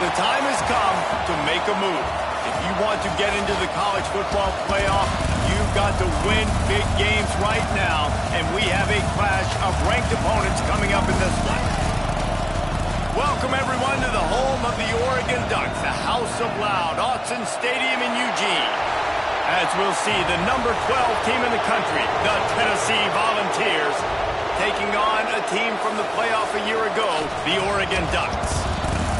The time has come to make a move. If you want to get into the college football playoff, you've got to win big games right now, and we have a clash of ranked opponents coming up in this one. Welcome, everyone, to the home of the Oregon Ducks, the House of Loud, Autzen Stadium in Eugene. As we'll see, the number 12 team in the country, the Tennessee Volunteers, taking on a team from the playoff a year ago, the Oregon Ducks.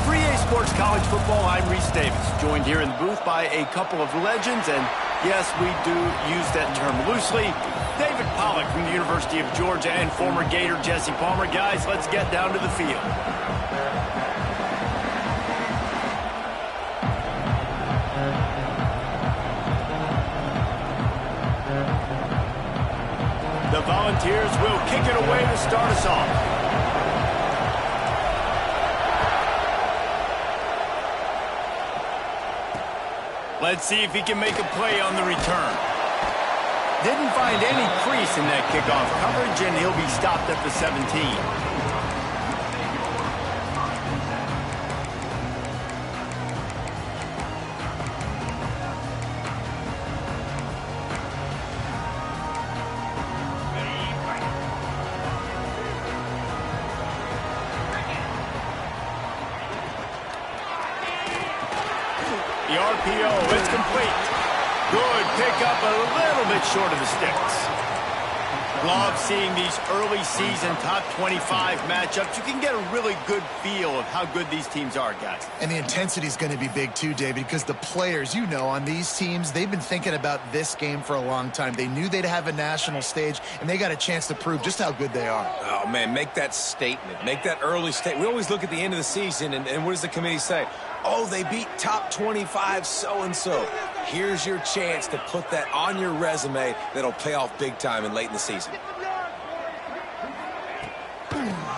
3A Sports College Football, I'm Reese Davis, joined here in the booth by a couple of legends, and yes, we do use that term loosely. David Pollack from the University of Georgia and former Gator Jesse Palmer. Guys, let's get down to the field. The Volunteers will kick it away to start us off. Let's see if he can make a play on the return. Didn't find any crease in that kickoff coverage, and he'll be stopped at the 17. The RPO, it's complete. Good pickup, a little bit short of the sticks. Love seeing these early season top 25 matchups. You can get a really good feel of how good these teams are, guys. And the intensity is going to be big too, David, because the players, you know, on these teams, they've been thinking about this game for a long time. They knew they'd have a national stage, and they got a chance to prove just how good they are. Oh, man, make that statement. Make that early statement. We always look at the end of the season, and what does the committee say? Oh, they beat top 25 so-and-so. Here's your chance to put that on your resume that'll pay off big time and late in the season.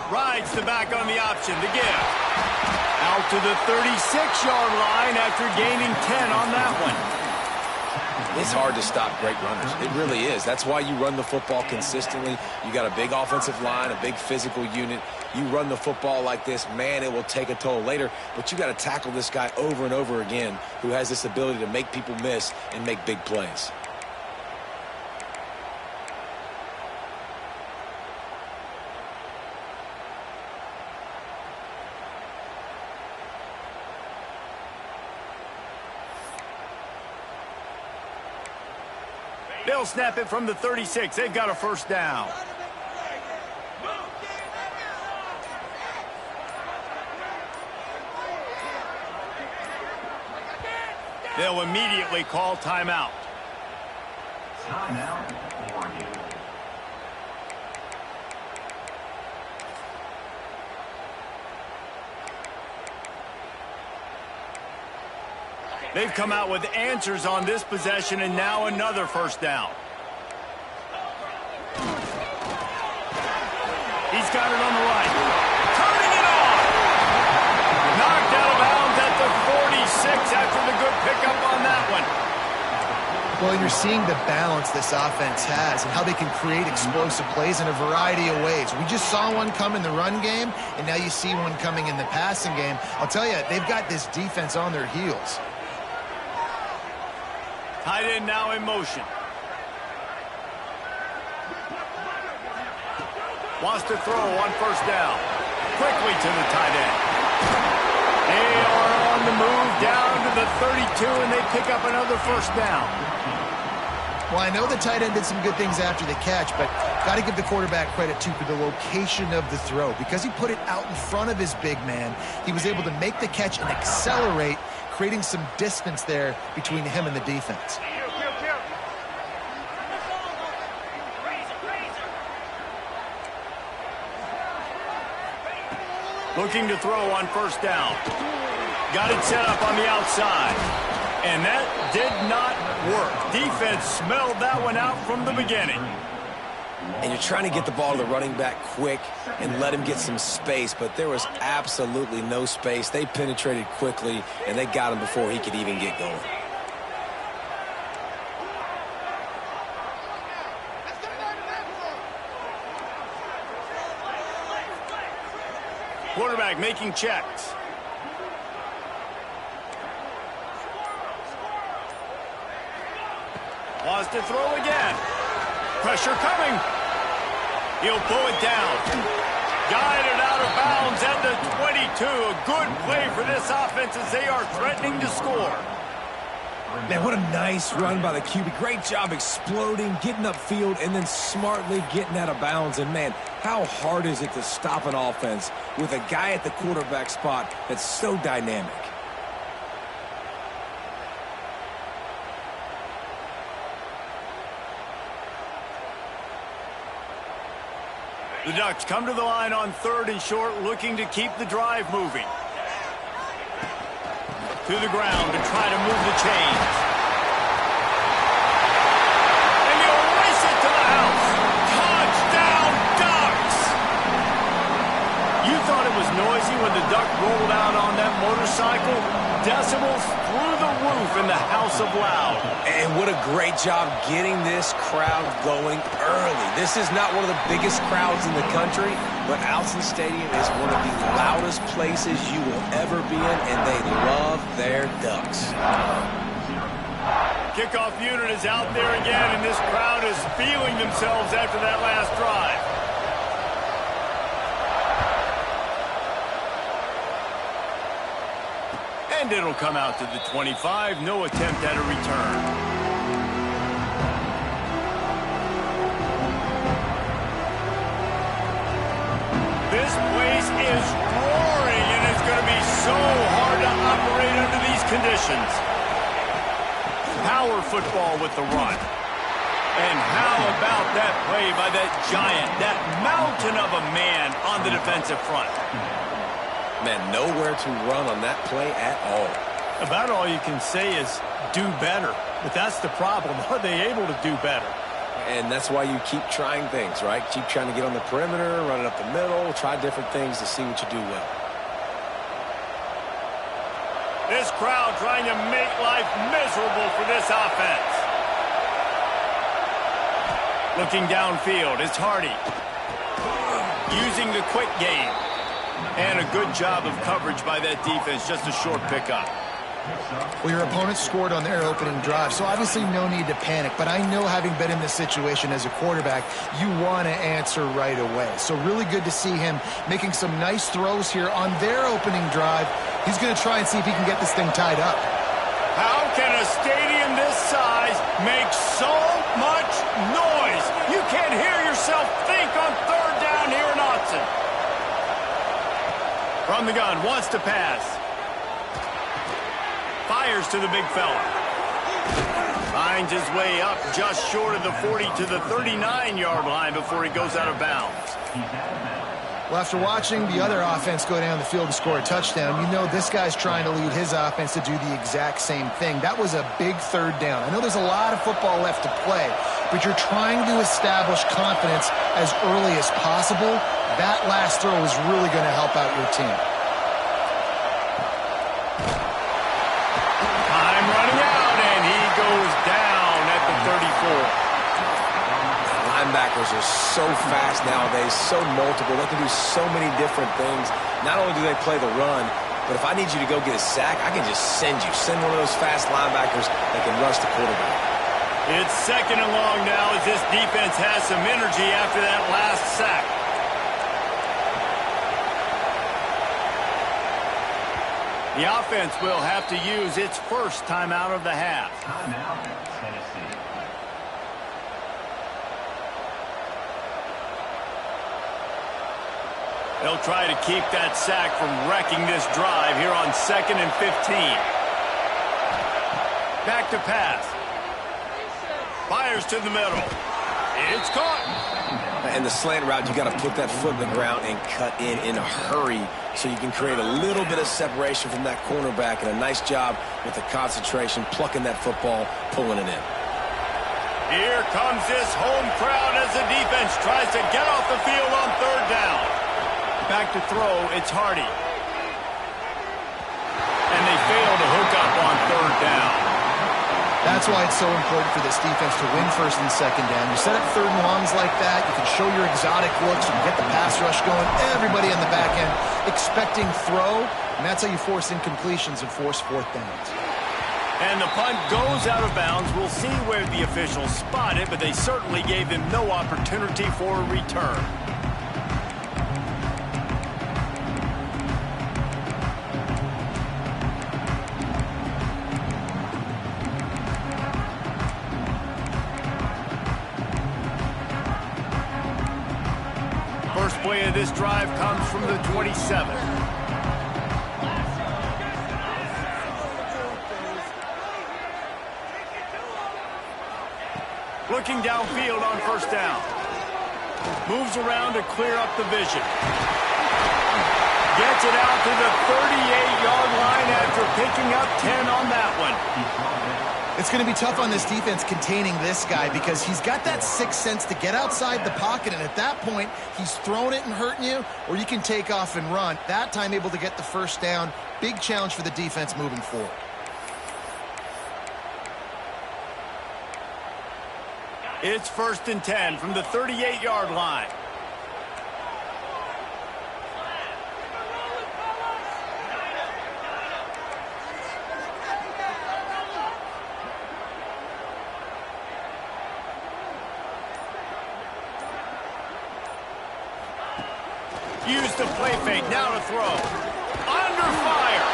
Rides the back on the option, the give. Out to the 36-yard line after gaining 10 on that one. It's hard to stop great runners. It really is. That's why you run the football consistently. You got a big offensive line, a big physical unit. You run the football like this, man, it will take a toll later. But you got to tackle this guy over and over again who has this ability to make people miss and make big plays. They'll snap it from the 36. They've got a first down. They'll immediately call timeout. Timeout, Oregon. They've come out with answers on this possession, and now another first down. He's got it on the right. Turning it on! Knocked out of bounds at the 46 after the good pickup on that one. Well, you're seeing the balance this offense has and how they can create explosive plays in a variety of ways. We just saw one come in the run game, and now you see one coming in the passing game. I'll tell you, they've got this defense on their heels. Tight end now in motion. Wants to throw on first down. Quickly to the tight end. They are on the move down to the 32, and they pick up another first down. Well, I know the tight end did some good things after the catch, but got to give the quarterback credit, too, for the location of the throw. Because he put it out in front of his big man, he was able to make the catch and accelerate, creating some distance there between him and the defense. Looking to throw on first down. Got it set up on the outside. And that did not work. Defense smelled that one out from the beginning. And you're trying to get the ball to the running back quick and let him get some space, but there was absolutely no space. They penetrated quickly, and they got him before he could even get going. Quarterback making checks. Wants to throw again. Pressure coming. He'll pull it down. Guided out of bounds at the 22. A good play for this offense as they are threatening to score. Man, what a nice run by the QB. Great job exploding, getting upfield, and then smartly getting out of bounds. And, man, how hard is it to stop an offense with a guy at the quarterback spot that's so dynamic? The Ducks come to the line on 3rd and short, looking to keep the drive moving. To the ground to try to move the chains. And he'll race it to the house. Touchdown, Ducks! You thought it was noisy when the Duck rolled out on that motorcycle? Decibels through the roof in the House of Loud. And what a great job getting this crowd going early. This is not one of the biggest crowds in the country, but Autzen Stadium is one of the loudest places you will ever be in, and they love their Ducks. Kickoff unit is out there again, and this crowd is feeling themselves after that last drive. And it'll come out to the 25. No attempt at a return. This place is roaring, and it's going to be so hard to operate under these conditions. Power football with the run. And how about that play by that giant, that mountain of a man on the defensive front? Man, nowhere to run on that play at all. About all you can say is do better. But that's the problem. Are they able to do better? And that's why you keep trying things, right? Keep trying to get on the perimeter, run it up the middle, try different things to see what you do well. This crowd trying to make life miserable for this offense. Looking downfield, it's Hardy. Using the quick game. And a good job of coverage by that defense. Just a short pickup. Well, your opponent scored on their opening drive, so obviously no need to panic. But I know, having been in this situation as a quarterback, you want to answer right away. So really good to see him making some nice throws here on their opening drive. He's going to try and see if he can get this thing tied up. How can a stadium this size make so much noise? You can't hear yourself think on 3rd down here in Autzen. From the gun, wants to pass. Fires to the big fella. Finds his way up just short of the 40 to the 39-yard line before he goes out of bounds. Well, after watching the other offense go down the field and score a touchdown, you know this guy's trying to lead his offense to do the exact same thing. That was a big 3rd down. I know there's a lot of football left to play, but you're trying to establish confidence as early as possible. That last throw is really going to help out your team. Time running out, and he goes down at the 34. Linebackers are so fast nowadays, so multiple. They can do so many different things. Not only do they play the run, but if I need you to go get a sack, I can just send one of those fast linebackers that can rush the quarterback. It's 2nd and long now as this defense has some energy after that last sack. The offense will have to use its first timeout of the half. Timeout, Tennessee. They'll try to keep that sack from wrecking this drive here on 2nd and 15. Back to pass. Fires to the middle. It's caught. And the slant route, you got to put that foot in the ground and cut in a hurry so you can create a little bit of separation from that cornerback, and a nice job with the concentration, plucking that football, pulling it in. Here comes this home crowd as the defense tries to get off the field on 3rd down. Back to throw, it's Hardy. And they fail to hook up on 3rd down. That's why it's so important for this defense to win 1st and 2nd down. You set up 3rd and longs like that, you can show your exotic looks, you can get the pass rush going, everybody on the back end expecting throw, and that's how you force incompletions and force 4th downs. And the punt goes out of bounds. We'll see where the officials spot it, but they certainly gave him no opportunity for a return. First play of this drive comes from the 27. Looking downfield on first down. Moves around to clear up the vision. Gets it out to the 38-yard line after picking up 10 on that one. It's going to be tough on this defense containing this guy because he's got that sixth sense to get outside the pocket, and at that point, he's throwing it and hurting you, or you can take off and run. That time able to get the first down. Big challenge for the defense moving forward. It's 1st and 10 from the 38-yard line. Use the play fake, now to throw. Under fire.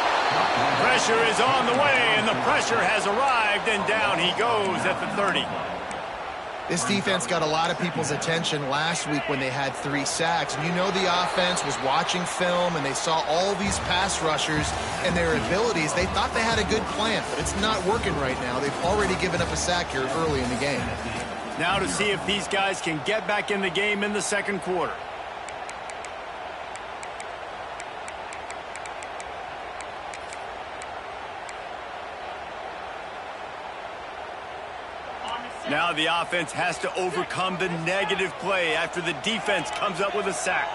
Pressure is on the way, and the pressure has arrived, and down he goes at the 30. This defense got a lot of people's attention last week when they had 3 sacks. And you know the offense was watching film, and they saw all these pass rushers and their abilities. They thought they had a good plan, but it's not working right now. They've already given up a sack here early in the game. Now to see if these guys can get back in the game in the second quarter. Now the offense has to overcome the negative play after the defense comes up with a sack.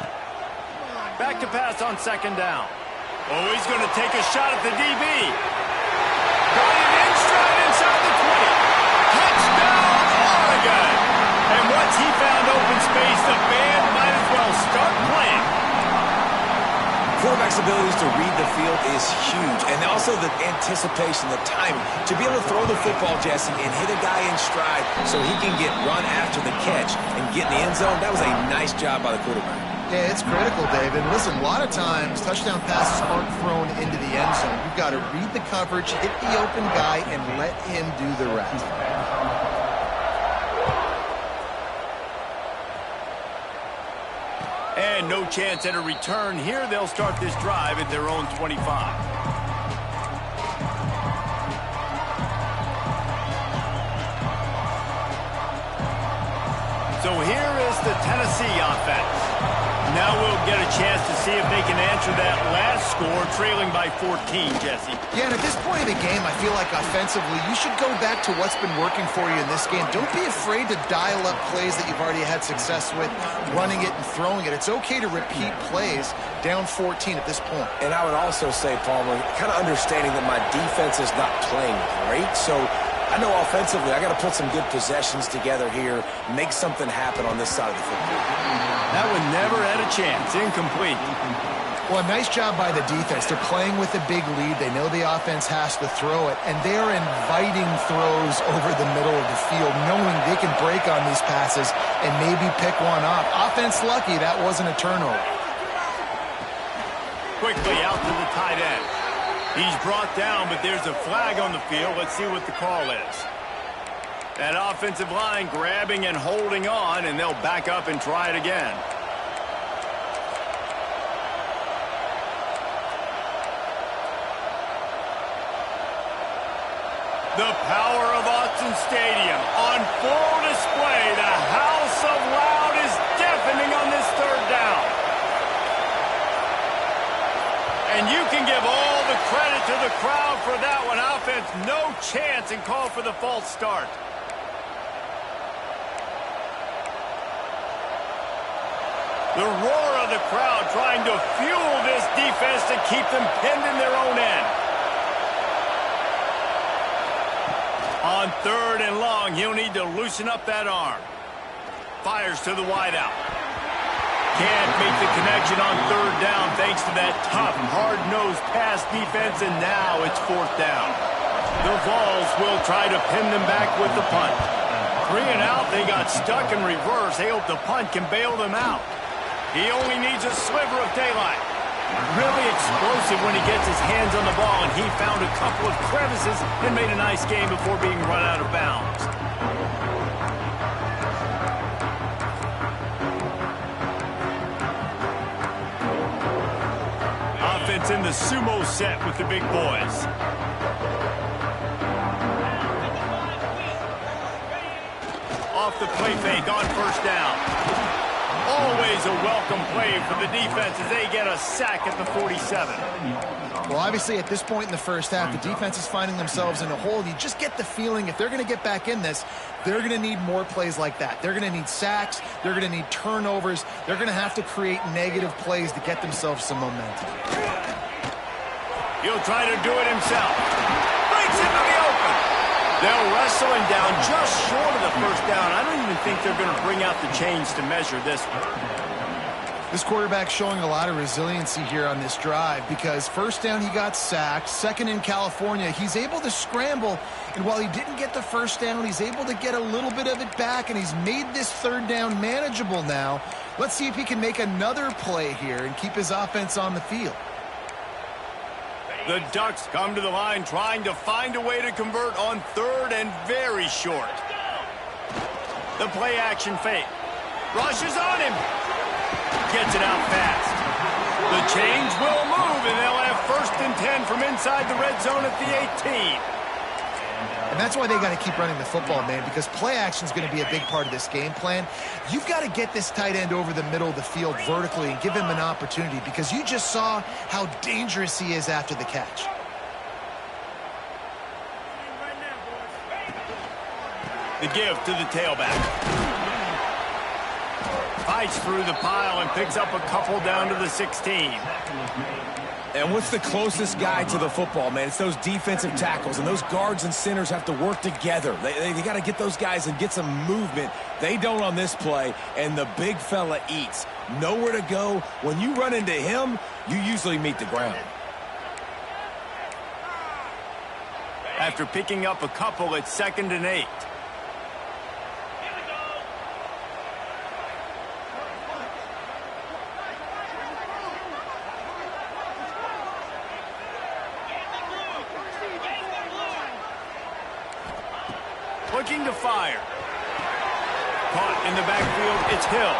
Back to pass on second down. Oh, he's going to take a shot at the DB. Got it in stride inside the 20. Touchdown, Oregon. And once he found open space, the band might as well start playing. Quarterback's abilities to read the field is huge, and also the anticipation, the timing. To be able to throw the football, Jesse, and hit a guy in stride so he can get run after the catch and get in the end zone, that was a nice job by the quarterback. Yeah, it's critical, David. Listen, a lot of times touchdown passes aren't thrown into the end zone. You've got to read the coverage, hit the open guy, and let him do the rest. And no chance at a return here. They'll start this drive at their own 25. So here is the Tennessee offense. Now we'll get a chance to see if they can answer that last score, trailing by 14, Jesse. Yeah, and at this point of the game, I feel like offensively, you should go back to what's been working for you in this game. Don't be afraid to dial up plays that you've already had success with, running it and throwing it. It's okay to repeat plays down 14 at this point. And I would also say, Palmer, kind of understanding that my defense is not playing great, so I know offensively I got to put some good possessions together here, make something happen on this side of the football. That one never had a chance. Incomplete. Well, nice job by the defense. They're playing with a big lead. They know the offense has to throw it, and they're inviting throws over the middle of the field, knowing they can break on these passes and maybe pick one off. Offense lucky that wasn't a turnover. Quickly out to the tight end. He's brought down, but there's a flag on the field. Let's see what the call is. That offensive line grabbing and holding on, and they'll back up and try it again. The power of Autzen Stadium on full display. The house of loud is deafening on this third down. And you can give all the credit to the crowd for that one. Offense, no chance, and call for the false start. The roar of the crowd trying to fuel this defense to keep them pinned in their own end. On third and long, he'll need to loosen up that arm. Fires to the wideout. Can't make the connection on third down thanks to that tough, hard-nosed pass defense, and now it's fourth down. The Vols will try to pin them back with the punt. 3 and out, they got stuck in reverse. They hope the punt can bail them out. He only needs a sliver of daylight. Really explosive when he gets his hands on the ball, and he found a couple of crevices and made a nice game before being run out of bounds. Offense in the sumo set with the big boys. Off the play fake on first down. Always a welcome play for the defense as they get a sack at the 47. Well, obviously, at this point in the first half, the defense is finding themselves in a hole. You just get the feeling if they're going to get back in this, they're going to need more plays like that. They're going to need sacks. They're going to need turnovers. They're going to have to create negative plays to get themselves some momentum. He'll try to do it himself. Breaks into the open. They'll wrestle him down just short of the first down. I don't even think they're going to bring out the chains to measure this one. This quarterback's showing a lot of resiliency here on this drive because first down he got sacked, second in California, he's able to scramble, and while he didn't get the first down, he's able to get a little bit of it back, and he's made this third down manageable now. Let's see if he can make another play here and keep his offense on the field. The Ducks come to the line trying to find a way to convert on third and very short. The play action fake. Rushes on him. Gets it out fast. The chains will move, and they'll have 1st and 10 from inside the red zone at the 18. And that's why they got to keep running the football, man, because play action is going to be a big part of this game plan. You've got to get this tight end over the middle of the field vertically and give him an opportunity because you just saw how dangerous he is after the catch. The give to the tailback. Fights through the pile and picks up a couple down to the 16. And what's the closest guy to the football, man? It's those defensive tackles, and those guards and centers have to work together. They got to get those guys and get some movement. They don't on this play, and the big fella eats. Nowhere to go. When you run into him, you usually meet the ground. After picking up a couple, it's 2nd and 8. Looking to fire. Caught in the backfield, it's Hill.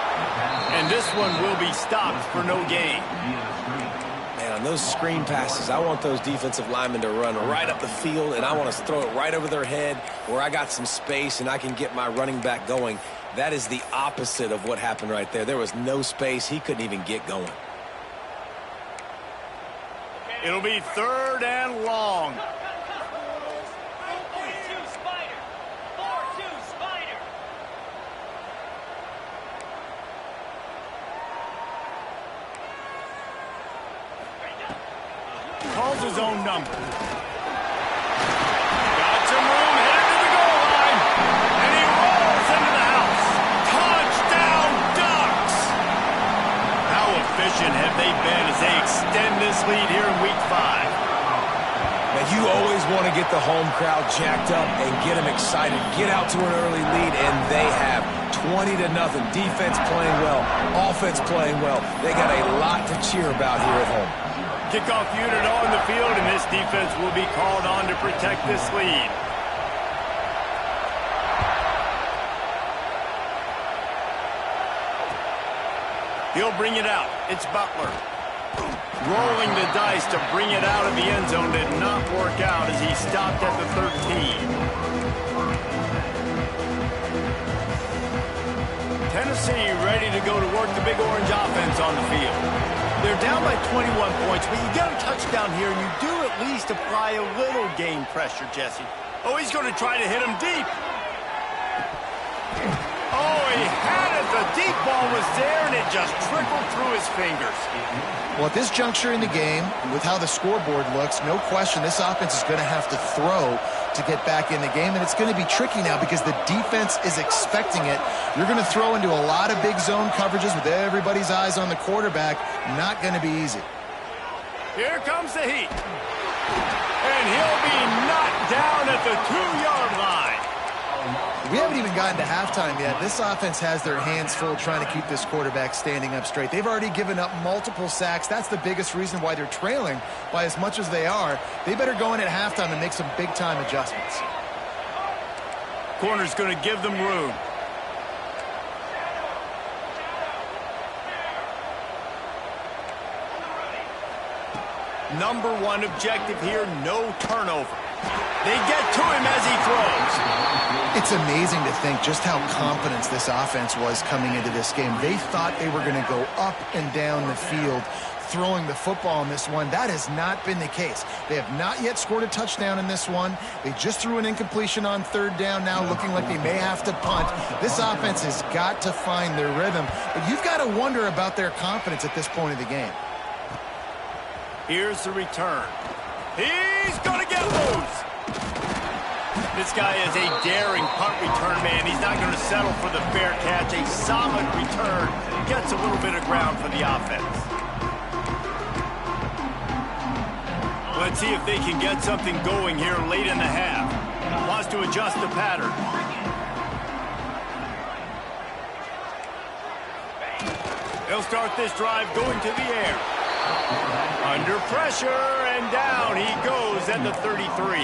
And this one will be stopped for no gain. Man, on those screen passes, I want those defensive linemen to run right up the field, and I want to throw it right over their head where I got some space and I can get my running back going. That is the opposite of what happened right there. There was no space. He couldn't even get going. It'll be 3rd and long. Calls his own number. Got some room, headed to the goal line. And he rolls into the house. Touchdown, Ducks! How efficient have they been as they extend this lead here in Week 5? Now, you always want to get the home crowd jacked up and get them excited. Get out to an early lead, and they have 20-0. Defense playing well, offense playing well. They got a lot to cheer about here at home. Kickoff unit on the field, and this defense will be called on to protect this lead. He'll bring it out. It's Butler. Rolling the dice to bring it out of the end zone did not work out as he stopped at the 13. Tennessee ready to go to work the Big Orange offense on the field. They're down by 21 points, but you get a touchdown here, and you do at least apply a little game pressure, Jesse. Oh, he's going to try to hit him deep. Oh, he had it. The deep ball was there, and it just trickled through his fingers. Well, at this juncture in the game, with how the scoreboard looks, no question this offense is going to have to throw to get back in the game, and it's going to be tricky now because the defense is expecting it. You're going to throw into a lot of big zone coverages with everybody's eyes on the quarterback. Not going to be easy. Here comes the heat. And he'll be knocked at the 2-yard line. We haven't even gotten to halftime yet. This offense has their hands full trying to keep this quarterback standing up straight. They've already given up multiple sacks. That's the biggest reason why they're trailing by as much as they are. They better go in at halftime and make some big-time adjustments. Corner's going to give them room. Number one objective here, no turnover. They get to him as he throws. It's amazing to think just how confident this offense was coming into this game. They thought they were going to go up and down the field throwing the football in this one. That has not been the case. They have not yet scored a touchdown in this one. They just threw an incompletion on third down now, looking like they may have to punt. This offense has got to find their rhythm, but you've got to wonder about their confidence at this point of the game. Here's the return. He's going to get loose. This guy is a daring punt return man. He's not going to settle for the fair catch. A solid return. Gets a little bit of ground for the offense. Let's see if they can get something going here late in the half. Wants to adjust the pattern. They'll start this drive going to the air. Under pressure, and down he goes at the 33.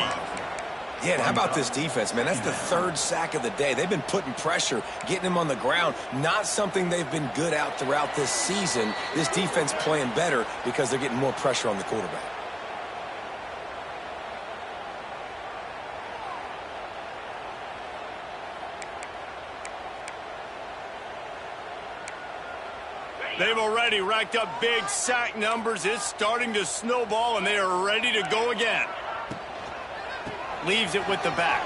Yeah, and how about this defense, man? That's the third sack of the day. They've been putting pressure, getting him on the ground. Not something they've been good at throughout this season. This defense playing better because they're getting more pressure on the quarterback. They've already racked up big sack numbers. It's starting to snowball, and they are ready to go again. Leaves it with the back.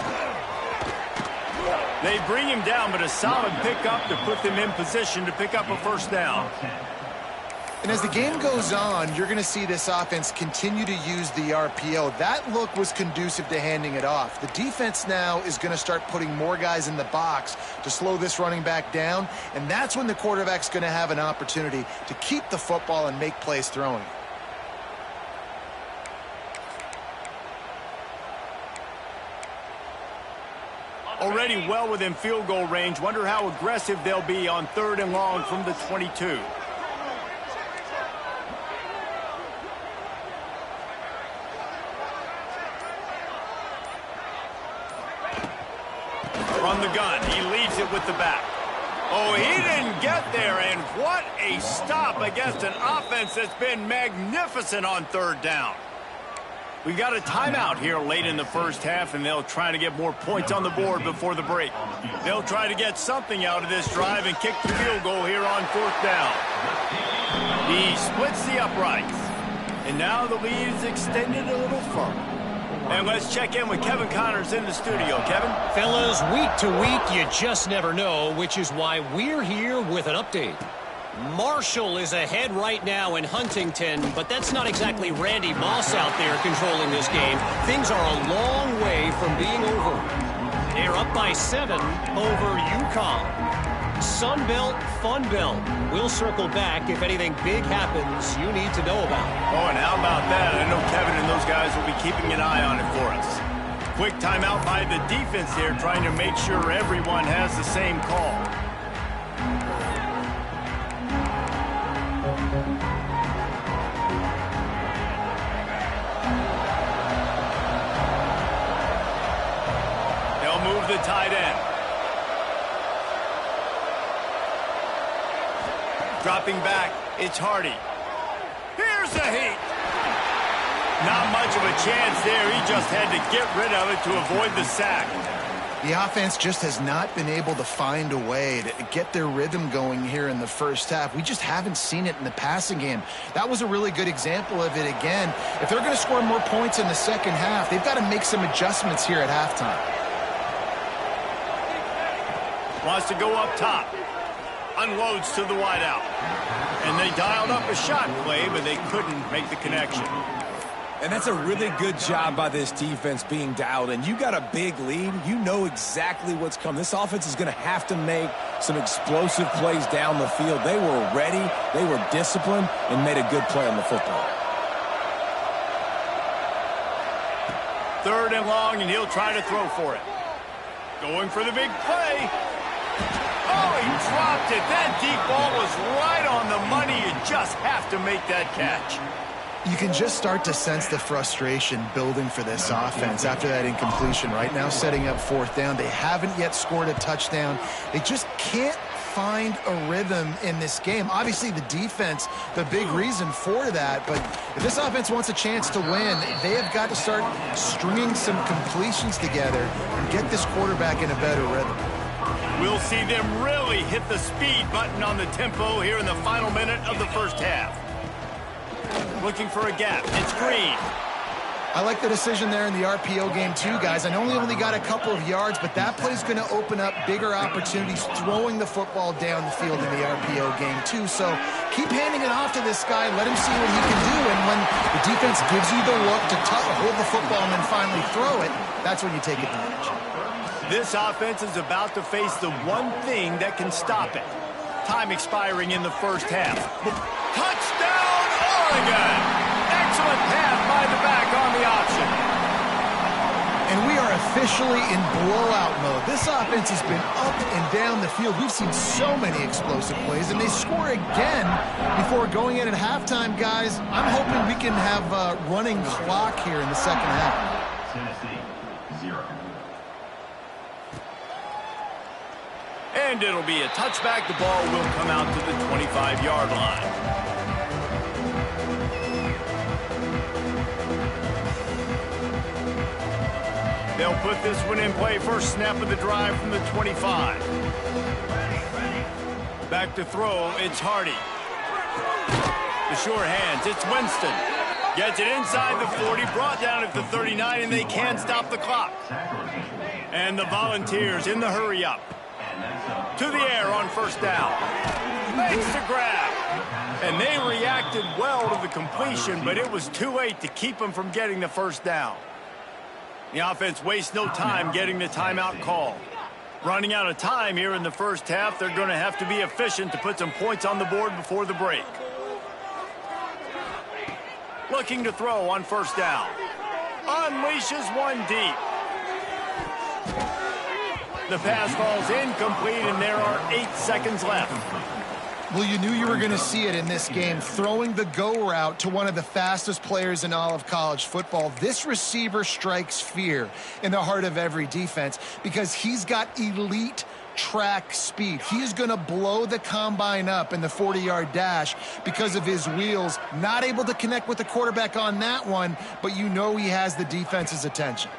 They bring him down, but a solid pickup to put them in position to pick up a first down. And as the game goes on, you're going to see this offense continue to use the RPO. That look was conducive to handing it off. The defense now is going to start putting more guys in the box to slow this running back down, and that's when the quarterback's going to have an opportunity to keep the football and make plays throwing. Already well within field goal range. Wonder how aggressive they'll be on 3rd and long from the 22. From the gun, he leaves it with the back. Oh, he didn't get there, and what a stop against an offense that's been magnificent on 3rd down. We got a timeout here late in the first half, and they'll try to get more points on the board before the break. They'll try to get something out of this drive and kick the field goal here on 4th down. He splits the uprights, and now the lead is extended a little further. And let's check in with Kevin Connors in the studio. Kevin? Fellas, week to week, you just never know, which is why we're here with an update. Marshall is ahead right now in Huntington, but that's not exactly Randy Moss out there controlling this game. Things are a long way from being over. They're up by 7 over UConn. Sun Belt, Fun Belt. We'll circle back if anything big happens you need to know about. Oh, and how about that? I know Kevin and those guys will be keeping an eye on it for us. Quick timeout by the defense there, trying to make sure everyone has the same call. They'll move the tight end. Dropping back, it's Hardy. Here's the heat. Not much of a chance there. He just had to get rid of it to avoid the sack. The offense just has not been able to find a way to get their rhythm going here in the first half. We just haven't seen it in the passing game. That was a really good example of it again. If they're going to score more points in the second half, they've got to make some adjustments here at halftime. Wants to go up top. Unloads to the wideout. And they dialed up a shot play, but they couldn't make the connection. And that's a really good job by this defense being dialed in. You got a big lead. You know exactly what's coming. This offense is going to have to make some explosive plays down the field. They were ready, they were disciplined, and made a good play on the football. 3rd and long, and he'll try to throw for it. Going for the big play. Oh, he dropped it. That deep ball was right on the money. You just have to make that catch. You can just start to sense the frustration building for this offense after that incompletion. Right now, setting up 4th down. They haven't yet scored a touchdown. They just can't find a rhythm in this game. Obviously, the defense, the big reason for that. But if this offense wants a chance to win, they have got to start stringing some completions together and get this quarterback in a better rhythm. We'll see them really hit the speed button on the tempo here in the final minute of the first half. Looking for a gap. It's Green. I like the decision there in the RPO game too, guys. I know he only got a couple of yards, but that play's going to open up bigger opportunities throwing the football down the field in the RPO game too. So keep handing it off to this guy. Let him see what he can do. And when the defense gives you the look to hold the football and then finally throw it, that's when you take advantage. This offense is about to face the one thing that can stop it. Time expiring in the first half. Touchdown, Oregon! Excellent pass by the back on the option. And we are officially in blowout mode. This offense has been up and down the field. We've seen so many explosive plays, and they score again before going in at halftime, guys. I'm hoping we can have a running clock here in the second half. Tennessee, 0. And it'll be a touchback. The ball will come out to the 25-yard line. They'll put this one in play. First snap of the drive from the 25. Back to throw, it's Hardy. The sure hands, it's Winston. Gets it inside the 40, brought down at the 39, and they can't stop the clock. And the Volunteers in the hurry up. To the air on first down. Makes the grab. And they reacted well to the completion, but it was too late to keep them from getting the first down. The offense wastes no time getting the timeout call. Running out of time here in the first half, they're going to have to be efficient to put some points on the board before the break. Looking to throw on first down. Unleashes one deep. The pass falls incomplete, and there are 8 seconds left. Well, you knew you were going to see it in this game, throwing the go route to one of the fastest players in all of college football. This receiver strikes fear in the heart of every defense because he's got elite track speed. He is going to blow the combine up in the 40-yard dash because of his wheels. Not able to connect with the quarterback on that one, but you know he has the defense's attention.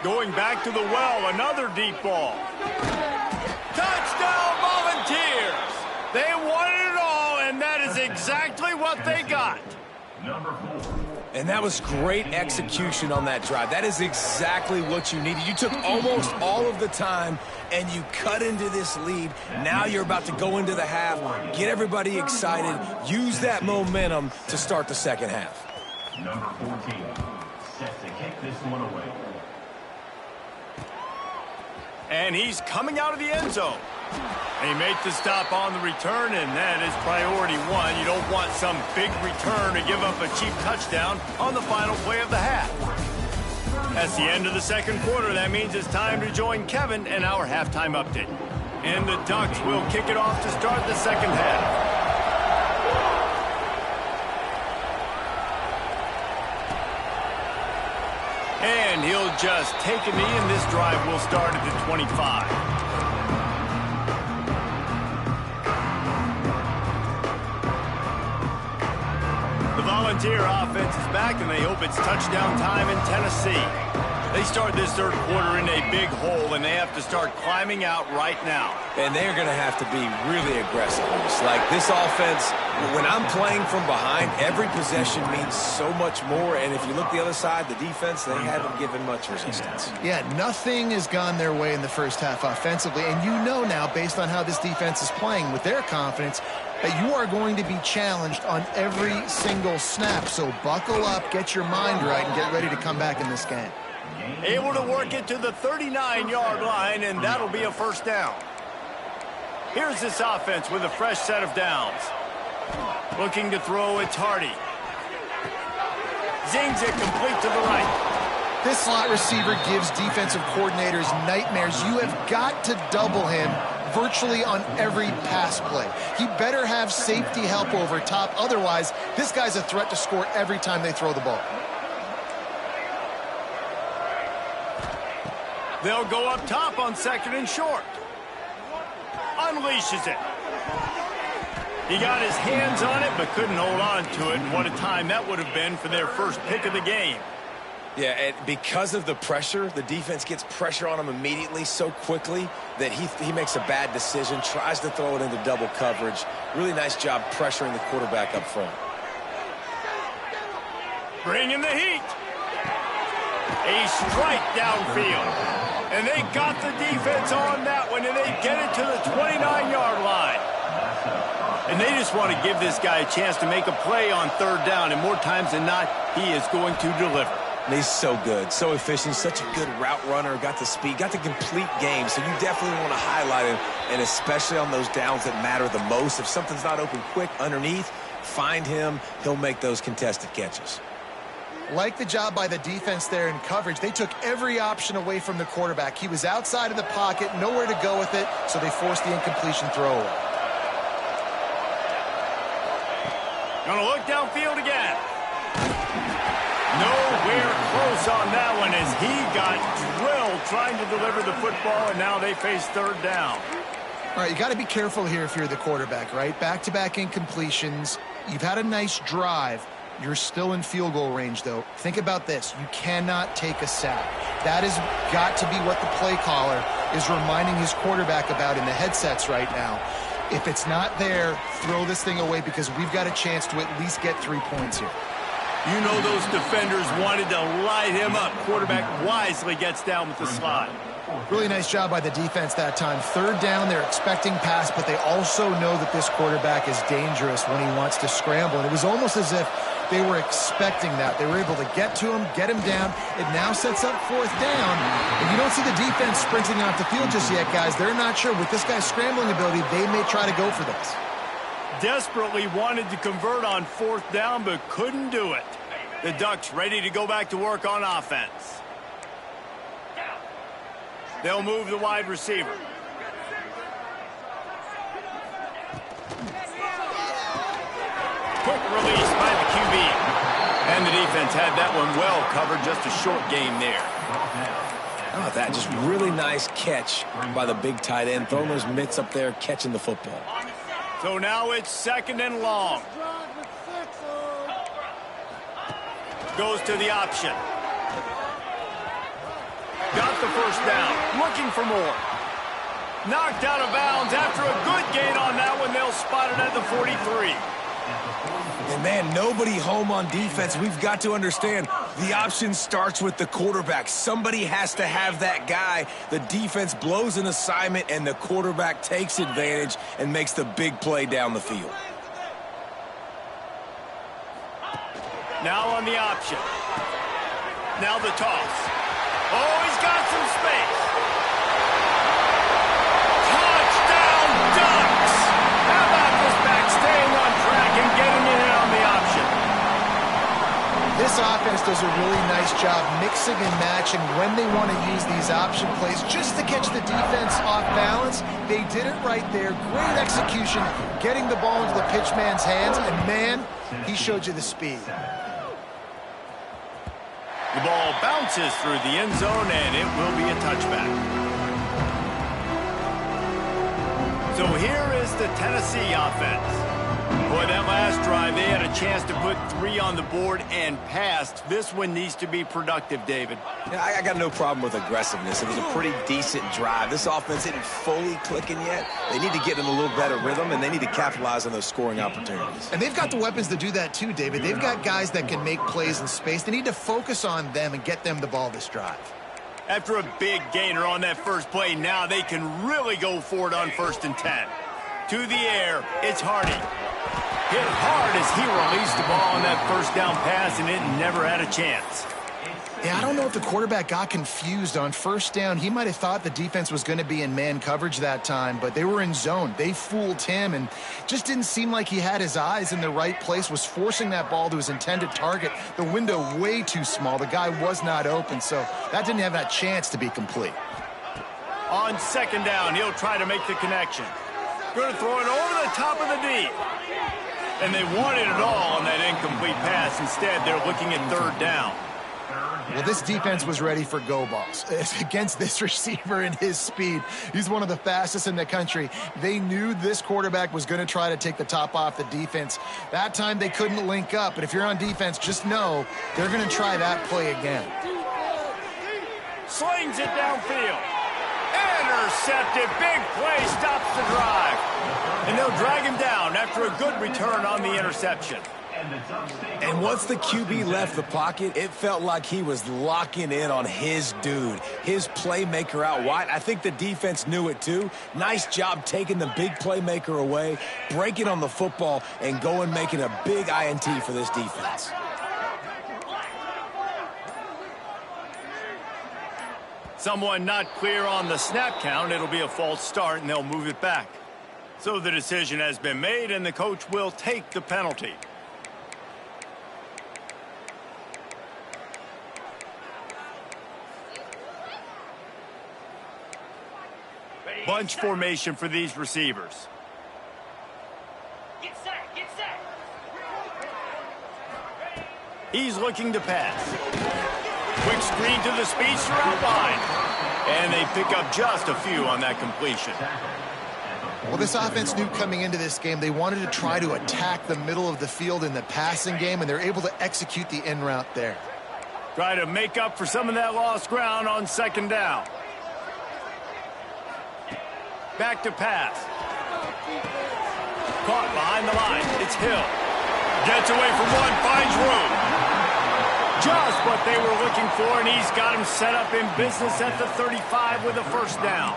Going back to the well, another deep ball. Touchdown, Volunteers! They wanted it all, and that is exactly what they got. Number 4. And that was great execution on that drive. That is exactly what you needed. You took almost all of the time, and you cut into this lead. Now you're about to go into the half, get everybody excited, use that momentum to start the second half. Number 14, set to kick this one away. And he's coming out of the end zone. They make the stop on the return, and that is priority one. You don't want some big return to give up a cheap touchdown on the final play of the half. That's the end of the second quarter. That means it's time to join Kevin in our halftime update. And the Ducks will kick it off to start the second half. And he'll just take a knee, and this drive will start at the 25. The Volunteer offense is back, and they hope it's touchdown time in Tennessee. They start this third quarter in a big hole, and they have to start climbing out right now. And they're going to have to be really aggressive. Like this offense, when I'm playing from behind, every possession means so much more. And if you look the other side, the defense, they haven't given much resistance. Yeah, nothing has gone their way in the first half offensively. And you know now, based on how this defense is playing with their confidence, that you are going to be challenged on every single snap. So buckle up, get your mind right, and get ready to come back in this game. Able to work it to the 39-yard line, and that'll be a first down. Here's this offense with a fresh set of downs. Looking to throw, it's Hardy. Zings it complete to the right. This slot receiver gives defensive coordinators nightmares. You have got to double him virtually on every pass play. He better have safety help over top. Otherwise, this guy's a threat to score every time they throw the ball. They'll go up top on 2nd and short. Unleashes it. He got his hands on it, but couldn't hold on to it. And what a time that would have been for their first pick of the game. Yeah, and because of the pressure, the defense gets pressure on him immediately so quickly that he makes a bad decision, tries to throw it into double coverage. Really nice job pressuring the quarterback up front. Bringing the heat. A strike downfield. And they got the defense on that one, and they get it to the 29-yard line. And they just want to give this guy a chance to make a play on 3rd down, and more times than not, he is going to deliver. And he's so good, so efficient, such a good route runner, got the speed, got the complete game, so you definitely want to highlight him, and especially on those downs that matter the most. If something's not open quick underneath, find him. He'll make those contested catches. Like the job by the defense there in coverage, they took every option away from the quarterback. He was outside of the pocket, nowhere to go with it, so they forced the incompletion throw away. Gonna look downfield again. Nowhere close on that one as he got drilled trying to deliver the football, and now they face 3rd down. All right, you got to be careful here if you're the quarterback, right? Back-to-back incompletions. You've had a nice drive. You're still in field goal range, though. Think about this. You cannot take a sack. That has got to be what the play caller is reminding his quarterback about in the headsets right now. If it's not there, throw this thing away because we've got a chance to at least get 3 points here. You know those defenders wanted to light him up. Quarterback wisely gets down with the slide. Really nice job by the defense that time. 3rd down, they're expecting pass, but they also know that this quarterback is dangerous when he wants to scramble. And it was almost as if they were expecting that. They were able to get to him, get him down. It now sets up 4th down. And you don't see the defense sprinting off the field just yet, guys. They're not sure. With this guy's scrambling ability, they may try to go for this. Desperately wanted to convert on 4th down, but couldn't do it. The Ducks ready to go back to work on offense. They'll move the wide receiver. Quick release by the QB. And the defense had that one well covered, just a short game there. How about that? Just really nice catch by the big tight end, throwing those mitts up there, catching the football. So now it's 2nd and long. Goes to the option. Got the 1st down. Looking for more. Knocked out of bounds after a good gain on that one. They'll spot it at the 43. And man, nobody home on defense. We've got to understand the option starts with the quarterback. Somebody has to have that guy. The defense blows an assignment, and the quarterback takes advantage and makes the big play down the field. Now on the option. Now the toss. Oh, he's got some space. Touchdown, Ducks! How about this back staying on track and getting it in on the option? This offense does a really nice job mixing and matching when they want to use these option plays just to catch the defense off balance. They did it right there. Great execution, getting the ball into the pitchman's hands, and man, he showed you the speed. The ball bounces through the end zone, and it will be a touchback. So here is the Tennessee offense. Boy, that last drive, they had a chance to put 3 on the board and passed. This one needs to be productive, David. Yeah, I got no problem with aggressiveness. It was a pretty decent drive. This offense isn't fully clicking yet. They need to get in a little better rhythm, and they need to capitalize on those scoring opportunities. And they've got the weapons to do that too, David. They've got guys that can make plays in space. They need to focus on them and get them the ball this drive. After a big gainer on that first play, now they can really go for it on 1st and 10. To the air, it's Hardy. Hit hard as he released the ball on that 1st down pass, and it never had a chance. Yeah, I don't know if the quarterback got confused on first down. He might have thought the defense was going to be in man coverage that time, but they were in zone. They fooled him and just didn't seem like he had his eyes in the right place, was forcing that ball to his intended target. The window way too small. The guy was not open, so that didn't have that chance to be complete. On second down, he'll try to make the connection. Going to throw it over the top of the D. And they wanted it all on that incomplete pass. Instead, they're looking at third down. Well, this defense was ready for go balls. Against this receiver and his speed, he's one of the fastest in the country. They knew this quarterback was going to try to take the top off the defense. That time they couldn't link up, but if you're on defense, just know they're going to try that play again. Slings it downfield. Intercepted. Big play stops the drive. And they'll drag him down after a good return on the interception. And once the QB left the pocket, it felt like he was locking in on his dude, his playmaker out wide. I think the defense knew it too. Nice job taking the big playmaker away, breaking on the football, and going making a big INT for this defense. Someone not clear on the snap count. It'll be a false start, and they'll move it back. So the decision has been made, and the coach will take the penalty. Bunch formation for these receivers. Get set, get set. He's looking to pass. Quick screen to the speedster out wide. And they pick up just a few on that completion. Well, this offense knew coming into this game they wanted to try to attack the middle of the field in the passing game, and they're able to execute the in route there. Try to make up for some of that lost ground on second down. Back to pass. Caught behind the line. It's Hill. Gets away from one, finds room. Just what they were looking for, and he's got him set up in business at the 35 with a first down.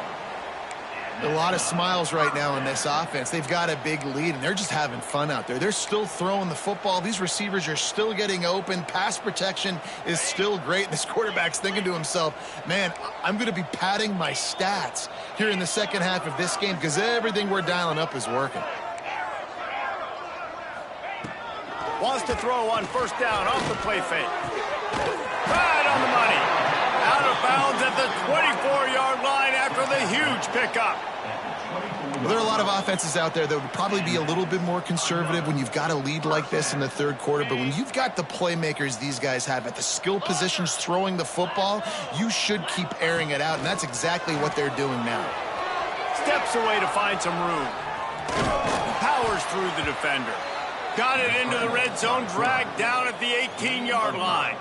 A lot of smiles right now in this offense. They've got a big lead, and they're just having fun out there. They're still throwing the football. These receivers are still getting open. Pass protection is still great. And this quarterback's thinking to himself, man, I'm going to be padding my stats here in the second half of this game because everything we're dialing up is working. Wants to throw on first down off the play fake. Right on the money. Out of bounds at the 24-yard line after the huge pickup. Well, there are a lot of offenses out there that would probably be a little bit more conservative when you've got a lead like this in the third quarter. But when you've got the playmakers these guys have at the skill positions throwing the football, you should keep airing it out. And that's exactly what they're doing now. Steps away to find some room. Powers through the defender. Got it into the red zone, dragged down at the 18-yard line.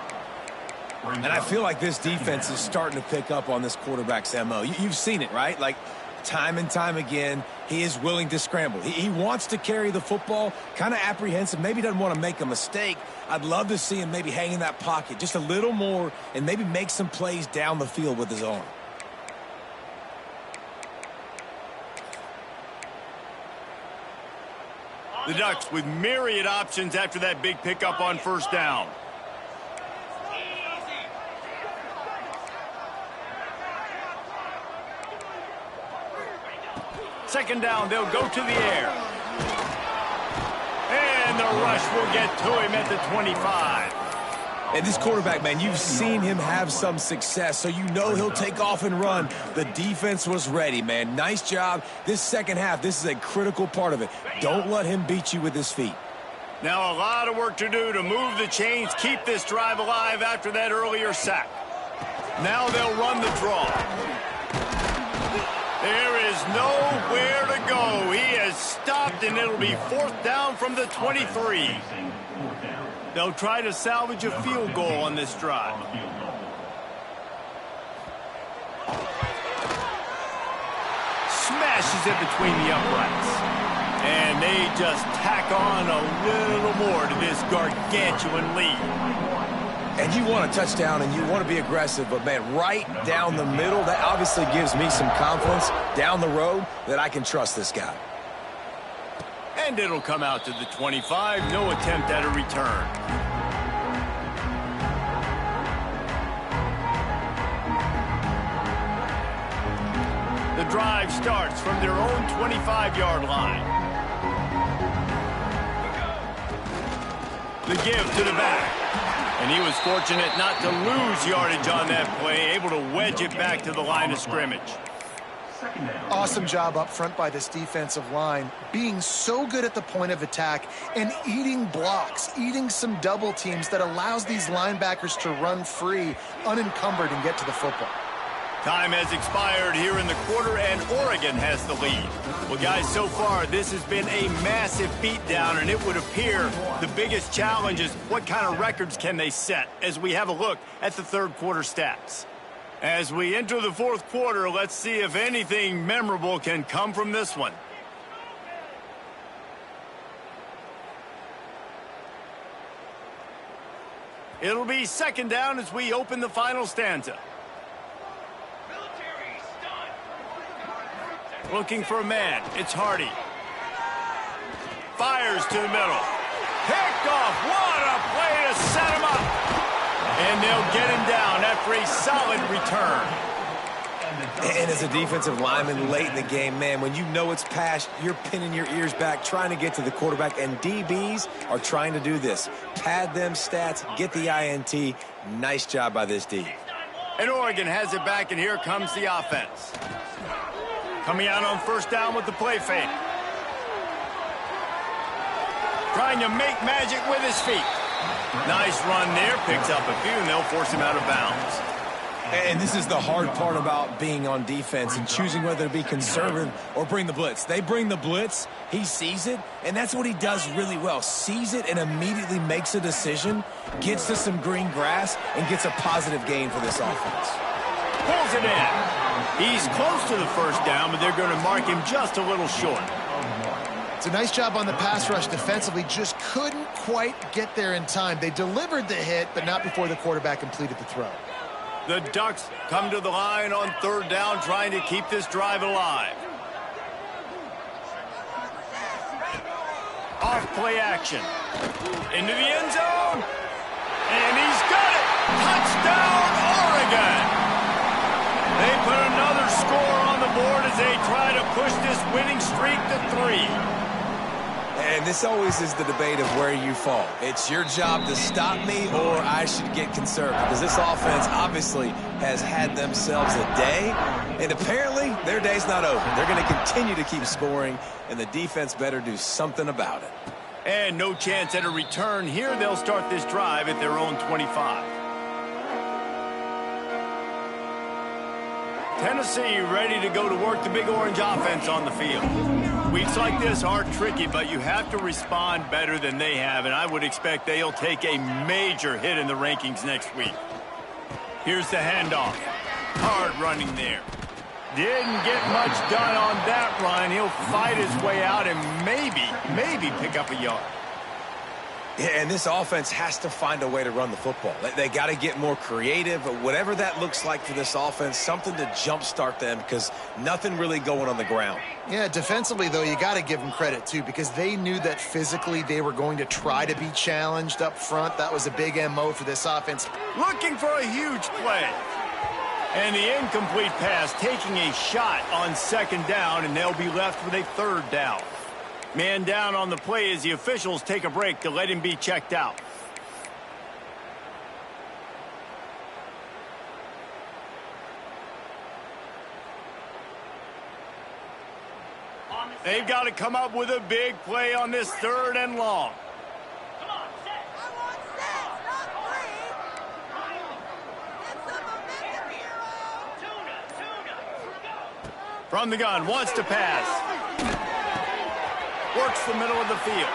And I feel like this defense is starting to pick up on this quarterback's MO. You've seen it, right? Like, time and time again, he is willing to scramble. He wants to carry the football, kind of apprehensive, maybe doesn't want to make a mistake. I'd love to see him maybe hang in that pocket just a little more and maybe make some plays down the field with his arm. The Ducks with myriad options after that big pickup on first down. Second down, they'll go to the air. And the rush will get to him at the 25. And this quarterback, man, you've seen him have some success, so you know he'll take off and run. The defense was ready, man. Nice job. This second half, this is a critical part of it. Don't let him beat you with his feet. Now a lot of work to do to move the chains, keep this drive alive after that earlier sack. Now they'll run the draw. There is nowhere to go. He has stopped, and it'll be fourth down from the 23. They'll try to salvage a field goal on this drive. Smashes it between the uprights. And they just tack on a little more to this gargantuan lead. And you want a touchdown and you want to be aggressive, but, man, right down the middle, that obviously gives me some confidence down the road that I can trust this guy. And it'll come out to the 25. No attempt at a return. drive starts from their own 25-yard line. The give to the back. And he was fortunate not to lose yardage on that play, able to wedge it back to the line of scrimmage. Awesome job up front by this defensive line, being so good at the point of attack and eating blocks, eating some double teams that allows these linebackers to run free, unencumbered, and get to the football. Time has expired here in the quarter, and Oregon has the lead. Well, guys, so far, this has been a massive beatdown, and it would appear the biggest challenge is what kind of records can they set as we have a look at the third quarter stats. As we enter the fourth quarter, let's see if anything memorable can come from this one. It'll be second down as we open the final stanza. Looking for a man. It's Hardy. Fires to the middle. Picked off. What a play to set him up. And they'll get him down after a solid return. And as a defensive lineman late in the game, man, when you know it's past, you're pinning your ears back, trying to get to the quarterback, and DBs are trying to do this. Pad them stats, get the INT. Nice job by this D. And Oregon has it back, and here comes the offense. Coming out on first down with the play fake. Trying to make magic with his feet. Nice run there. Picks up a few, and they'll force him out of bounds. And this is the hard part about being on defense and choosing whether to be conservative or bring the blitz. They bring the blitz, he sees it, and that's what he does really well. Sees it and immediately makes a decision, gets to some green grass, and gets a positive gain for this offense. Pulls it in. He's close to the first down, but they're going to mark him just a little short. It's a nice job on the pass rush defensively, just couldn't quite get there in time. They delivered the hit, but not before the quarterback completed the throw. The Ducks come to the line on third down, trying to keep this drive alive. Off play action. Into the end zone. And he's got it. Touchdown, Oregon. They put another score on the board as they try to push this winning streak to 3. And this always is the debate of where you fall. It's your job to stop me, or I should get conservative. Because this offense obviously has had themselves a day, and apparently their day's not over. They're going to continue to keep scoring, and the defense better do something about it. And no chance at a return here. They'll start this drive at their own 25. Tennessee ready to go to work the Big Orange offense on the field. Weeks like this are tricky, but you have to respond better than they have, and I would expect they'll take a major hit in the rankings next week. Here's the handoff. Hard running there. Didn't get much done on that run. He'll fight his way out and maybe pick up a yard. Yeah, and this offense has to find a way to run the football. They got to get more creative, whatever that looks like for this offense, something to jumpstart them because nothing really going on the ground. Yeah, defensively, though, you got to give them credit, too, because they knew that physically they were going to try to be challenged up front. That was a big MO for this offense. Looking for a huge play. And the incomplete pass taking a shot on second down, and they'll be left with a third down. Man down on the play as the officials take a break to let him be checked out. They've got to come up with a big play on this third and long. From the gun, wants to pass. Works the middle of the field.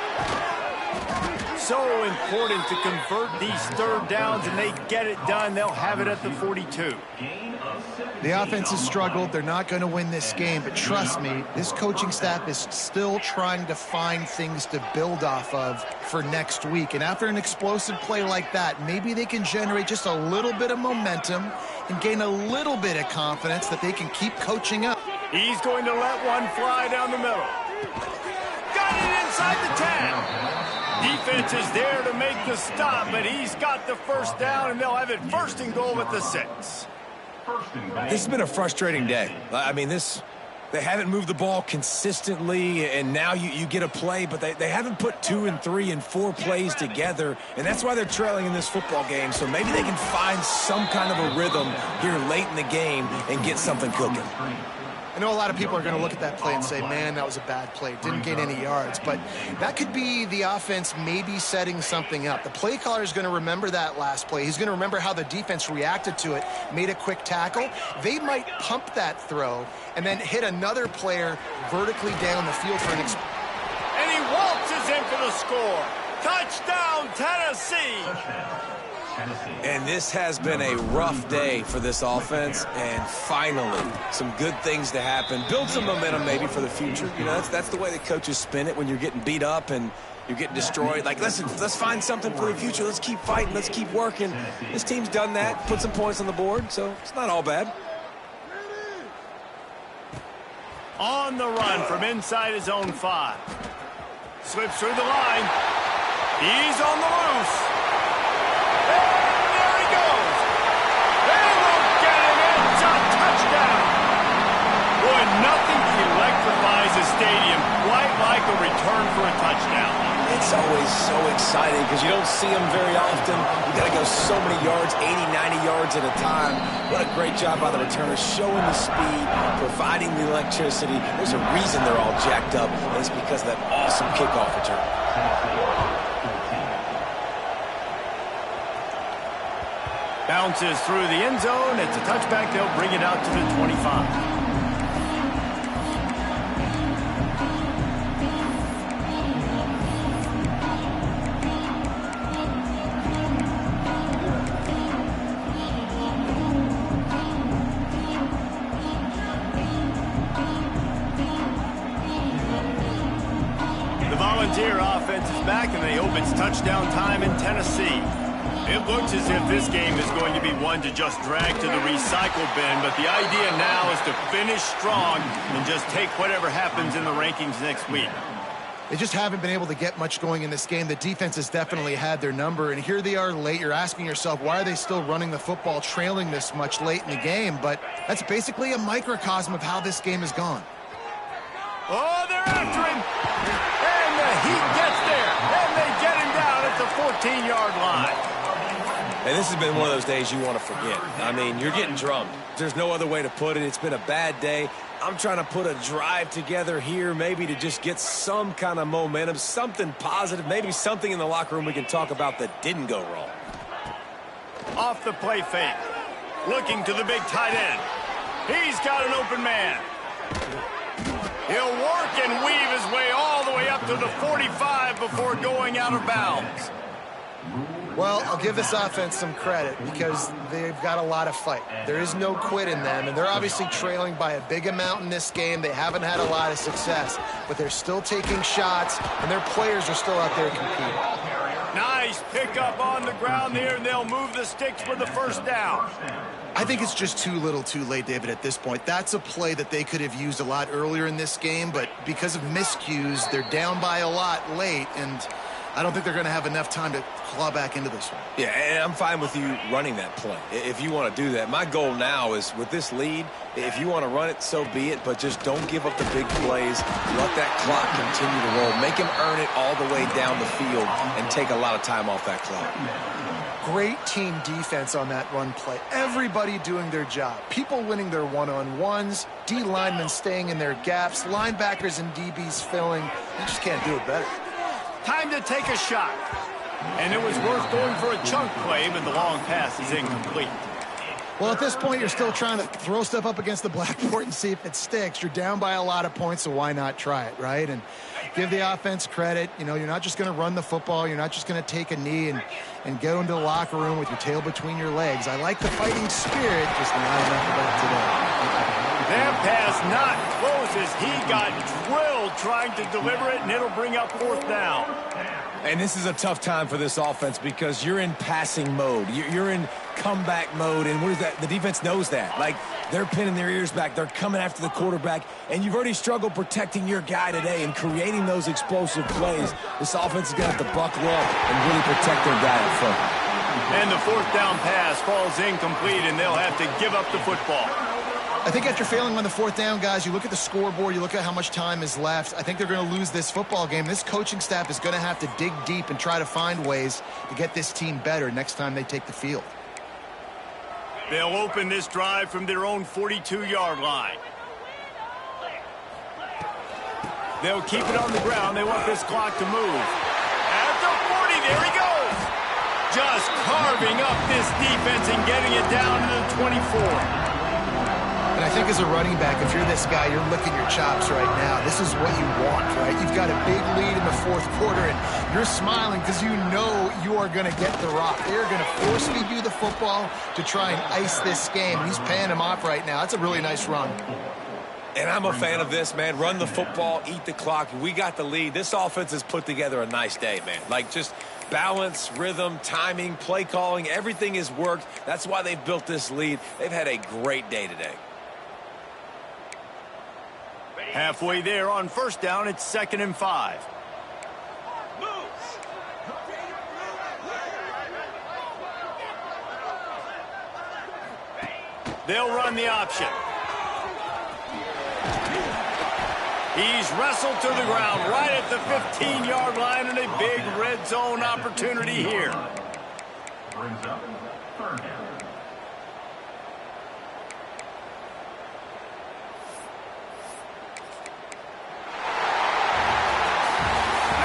So important to convert these third downs, and they get it done. They'll have it at the 42. The offense has struggled. They're not going to win this game, but trust me, this coaching staff is still trying to find things to build off of for next week. And after an explosive play like that, maybe they can generate just a little bit of momentum and gain a little bit of confidence that they can keep coaching up. He's going to let one fly down the middle. Got it inside the 10. Defense is there to make the stop, but he's got the first down, and they'll have it first and goal at the 6. This has been a frustrating day. I mean, this They haven't moved the ball consistently, and now you get a play, but they haven't put 2 and 3 and 4 plays together, and that's why they're trailing in this football game. So maybe they can find some kind of a rhythm here late in the game and get something cooking. I know a lot of people are going to look at that play and say, man, that was a bad play. Didn't gain any yards. But that could be the offense maybe setting something up. The play caller is going to remember that last play. He's going to remember how the defense reacted to it, made a quick tackle. They might pump that throw and then hit another player vertically down the field for an And he waltzes in for the score. Touchdown, Tennessee. And this has been a rough day for this offense, and finally, some good things to happen. Build some momentum maybe for the future. You know, that's the way the coaches spin it when you're getting beat up and you're getting destroyed. Like, listen, let's find something for the future. Let's keep fighting. Let's keep working. This team's done that, put some points on the board, so it's not all bad. On the run from inside his own 5. Slips through the line. He's on the loose. There he goes. They won't get him. It's a touchdown. Boy, nothing electrifies a stadium quite like a return for a touchdown. It's always so exciting because you don't see them very often. You got to go so many yards, 80, 90 yards at a time. What a great job by the returners, showing the speed, providing the electricity. There's a reason they're all jacked up, and it's because of that awesome kickoff return. Bounces through the end zone. It's a touchback. They'll bring it out to the 25. The Volunteer offense is back, and they hope it's touchdown time in Tennessee. It looks as if this game is going to be one to just drag to the recycle bin, but the idea now is to finish strong and just take whatever happens in the rankings next week. They just haven't been able to get much going in this game. The defense has definitely had their number, and here they are late. You're asking yourself, why are they still running the football, trailing this much late in the game? But that's basically a microcosm of how this game has gone. Oh, they're after him. And the Heat gets there. And they get him down at the 14-yard line. And this has been one of those days you want to forget. I mean, you're getting drummed. There's no other way to put it. It's been a bad day. I'm trying to put a drive together here, maybe to just get some kind of momentum, something positive, maybe something in the locker room we can talk about that didn't go wrong. Off the play fake. Looking to the big tight end. He's got an open man. He'll work and weave his way all the way up to the 45 before going out of bounds. Well, I'll give this offense some credit because they've got a lot of fight. There is no quit in them, and they're obviously trailing by a big amount in this game. They haven't had a lot of success, but they're still taking shots, and their players are still out there competing. Nice pickup on the ground there, and they'll move the sticks for the first down. I think it's just too little too late, David, at this point. That's a play that they could have used a lot earlier in this game, but because of miscues, they're down by a lot late, and I don't think they're going to have enough time to claw back into this one. Yeah, and I'm fine with you running that play if you want to do that. My goal now is with this lead, if you want to run it, so be it, but just don't give up the big plays. Let that clock continue to roll. Make him earn it all the way down the field and take a lot of time off that clock. Great team defense on that run play. Everybody doing their job. People winning their one-on-ones, D linemen staying in their gaps, linebackers and DBs filling. You just can't do it better. Time to take a shot. And it was worth going for a chunk play, but the long pass is incomplete. Well, at this point, you're still trying to throw stuff up against the blackboard and see if it sticks. You're down by a lot of points, so why not try it, right? And give the offense credit. You know, you're not just going to run the football. You're not just going to take a knee and go into the locker room with your tail between your legs. I like the fighting spirit, just not enough of that today. That pass not close as he got drilled trying to deliver it, and it'll bring up fourth down. And this is a tough time for this offense because you're in passing mode. You're in comeback mode, and what is that? The defense knows that. Like, they're pinning their ears back. They're coming after the quarterback, and you've already struggled protecting your guy today and creating those explosive plays. This offense is going to have to buckle up and really protect their guy up front. And the fourth down pass falls incomplete, and they'll have to give up the football. I think after failing on the fourth down, guys, you look at the scoreboard, you look at how much time is left. I think they're going to lose this football game. This coaching staff is going to have to dig deep and try to find ways to get this team better next time they take the field. They'll open this drive from their own 42-yard line. They'll keep it on the ground. They want this clock to move. At the 40, there he goes. Just carving up this defense and getting it down to the 24. And I think as a running back, if you're this guy, you're licking your chops right now. This is what you want, right? You've got a big lead in the fourth quarter, and you're smiling because you know you are going to get the rock. They're going to force feed you the football to try and ice this game. He's paying him off right now. That's a really nice run. And I'm a fan of this, man. Run the football, eat the clock. We got the lead. This offense has put together a nice day, man. Like, just balance, rhythm, timing, play calling, everything has worked. That's why they've built this lead. They've had a great day today. Halfway there on first down, it's 2nd and 5. They'll run the option. He's wrestled to the ground right at the 15-yard line, and a big red zone opportunity here. Brings up 3rd down.